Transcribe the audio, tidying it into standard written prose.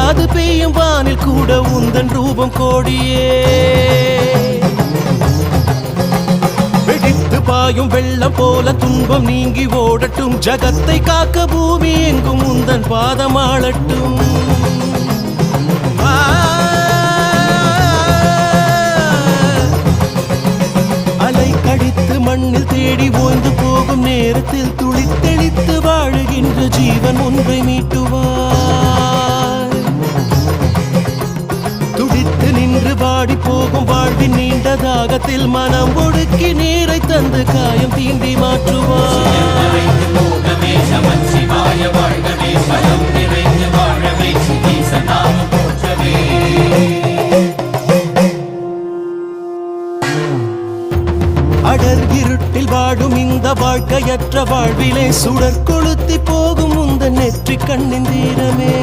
நில்லாது பெய்யும் வானில் கூட உந்தன் ரூபம் கோடியே. வெடித்து பாயும் வெள்ளம் போல துன்பம் நீங்கி ஓடட்டும், ஜகத்தை காக்க பூமி எங்கும் உந்தன் பாதமாளட்டும். அலை கடித்து மண்ணில் தேடி ஓய்ந்து போகும் நேரத்தில் துளித்தெளித்து வாழுகின்ற ஜீவன் ஒன்றை மீட்டுவார். துடித்து நின்று வாடி போகும் வாழ்வின் நீண்ட தாகத்தில் மனம் ஒடுக்கி நீரை தந்து காயம் தீண்டி மாற்றுவார். அடர் இருட்டில் வாடும் இந்த வாழ்க்கையற்ற வாழ்விலே சுடர் கொளுத்தி போகும் உந்த நெற்றி கண்ணின் தீரமே.